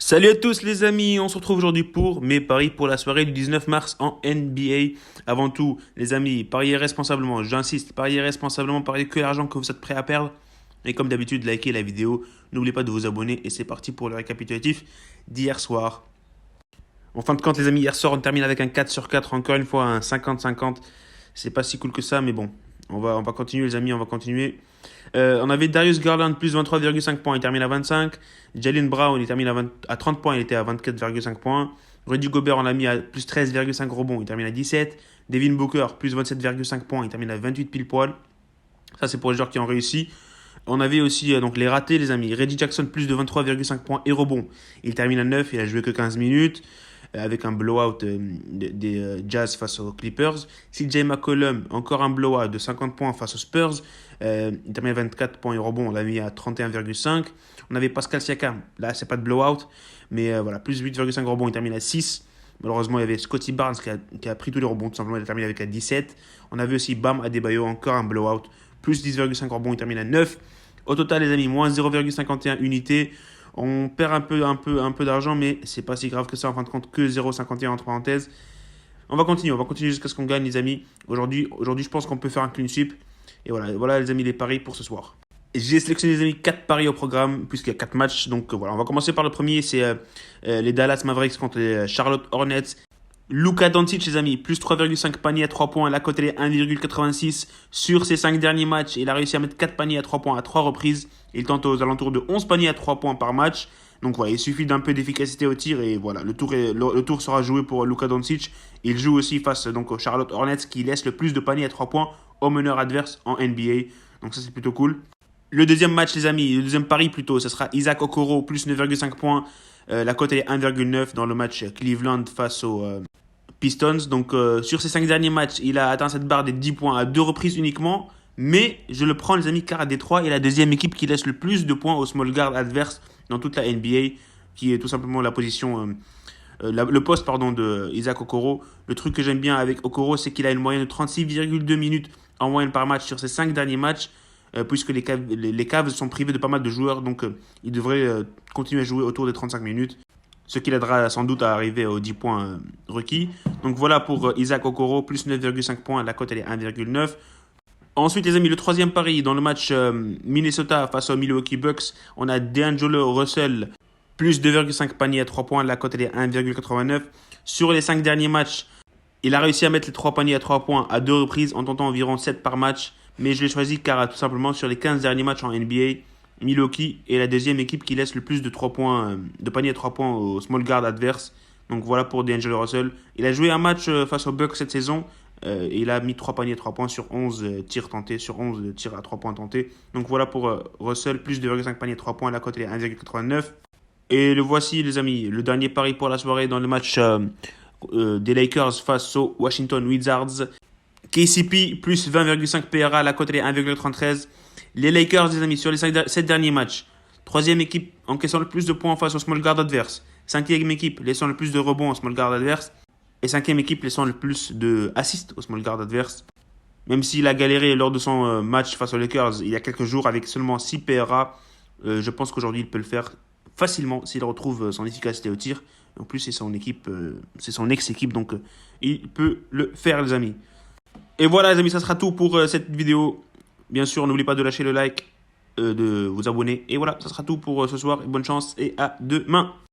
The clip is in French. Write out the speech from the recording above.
Salut à tous les amis, on se retrouve aujourd'hui pour mes paris pour la soirée du 19 mars en NBA. Avant tout, les amis, pariez responsablement, j'insiste, pariez responsablement, pariez que l'argent que vous êtes prêt à perdre. Et comme d'habitude, likez la vidéo, n'oubliez pas de vous abonner et c'est parti pour le récapitulatif d'hier soir. En fin de compte les amis, hier soir on termine avec un 4 sur 4, encore une fois un 50-50. C'est pas si cool que ça mais bon, on va continuer les amis, on va continuer. On avait Darius Garland plus 23,5 points, il termine à 25. Jaylen Brown, il termine à 30 points, il était à 24,5 points. Rudy Gobert, on l'a mis à plus 13,5 rebonds, il termine à 17. Devin Booker, plus 27,5 points, il termine à 28 pile poil. Ça, c'est pour les joueurs qui ont réussi. On avait aussi donc les ratés, les amis. Reggie Jackson, plus de 23,5 points et rebonds. Il termine à 9, il a joué que 15 minutes. Avec un blowout des Jazz face aux Clippers. CJ McCollum, encore un blowout de 50 points face aux Spurs. Il termine à 24 points et rebonds, on l'a mis à 31,5. On avait Pascal Siakam, là c'est pas de blowout, mais voilà, plus 8,5 rebonds, il termine à 6. Malheureusement, il y avait Scottie Barnes qui a pris tous les rebonds, tout simplement, il a terminé avec à 17. On avait aussi Bam Adebayo, encore un blowout, plus 10,5 rebonds, il termine à 9. Au total, les amis, moins 0,51 unités. On perd un peu d'argent, mais c'est pas si grave que ça, en fin de compte, que 0,51 entre parenthèses. On va continuer jusqu'à ce qu'on gagne, les amis. Aujourd'hui, je pense qu'on peut faire un clean sweep. Et voilà les amis, les paris pour ce soir. J'ai sélectionné, les amis, 4 paris au programme, puisqu'il y a 4 matchs. Donc voilà, on va commencer par le premier, c'est les Dallas Mavericks contre les Charlotte Hornets. Luka Doncic, les amis, plus 3,5 paniers à 3 points, la cote elle est 1,86. Sur ses 5 derniers matchs, il a réussi à mettre 4 paniers à 3 points à 3 reprises. Il tente aux alentours de 11 paniers à 3 points par match. Donc voilà, il suffit d'un peu d'efficacité au tir et voilà, le tour sera joué pour Luka Doncic. Il joue aussi face donc aux Charlotte Hornets qui laissent le plus de paniers à 3 points au meneur adverse en NBA. Donc ça c'est plutôt cool. Le deuxième match, les amis, le deuxième pari plutôt, ce sera Isaac Okoro, plus 9,5 points. La cote est 1,9 dans le match Cleveland face aux Pistons. Donc sur ces 5 derniers matchs, il a atteint cette barre des 10 points à 2 reprises uniquement. Mais je le prends, les amis, car à Détroit est la deuxième équipe qui laisse le plus de points au small guard adverse dans toute la NBA, qui est tout simplement la position, le poste de Isaac Okoro. Le truc que j'aime bien avec Okoro, c'est qu'il a une moyenne de 36,2 minutes en moyenne par match sur ces 5 derniers matchs. Puisque les Cavs sont privés de pas mal de joueurs, donc il devrait continuer à jouer autour des 35 minutes, ce qui l'aidera sans doute à arriver aux 10 points requis. Donc voilà pour Isaac Okoro, plus 9,5 points, la cote elle est 1,9. Ensuite les amis, le troisième pari, dans le match Minnesota face aux Milwaukee Bucks, on a D'Angelo Russell, plus 2,5 paniers à 3 points, la cote elle est 1,89. Sur les 5 derniers matchs, il a réussi à mettre les 3 paniers à 3 points à 2 reprises en tentant environ 7 par match. Mais je l'ai choisi car tout simplement sur les 15 derniers matchs en NBA, Milwaukee est la deuxième équipe qui laisse le plus de 3 points, de paniers à 3 points au small guard adverse. Donc voilà pour D'Angelo Russell. Il a joué un match face aux Bucks cette saison. Et il a mis 3 paniers à 3 points sur 11 tirs tentés, sur 11 tirs à 3 points tentés. Donc voilà pour Russell, plus de 2,5 paniers à 3 points, la cote est 1,89. Et le voici les amis, le dernier pari pour la soirée dans le match des Lakers face aux Washington Wizards. KCP plus 20,5 PRA, la cote est 1,33. Les Lakers, les amis, sur les 7 derniers matchs, troisième équipe encaissant le plus de points face au small guard adverse. Cinquième équipe laissant le plus de rebonds au small guard adverse. Et cinquième équipe laissant le plus d'assists au small guard adverse. Même s'il a galéré lors de son match face aux Lakers il y a quelques jours avec seulement 6 PRA, je pense qu'aujourd'hui il peut le faire facilement s'il retrouve son efficacité au tir. En plus c'est son équipe, c'est son ex-équipe, donc il peut le faire les amis. Et voilà les amis, ça sera tout pour cette vidéo. Bien sûr, n'oubliez pas de lâcher le like, de vous abonner. Et voilà, ça sera tout pour ce soir. Bonne chance et à demain.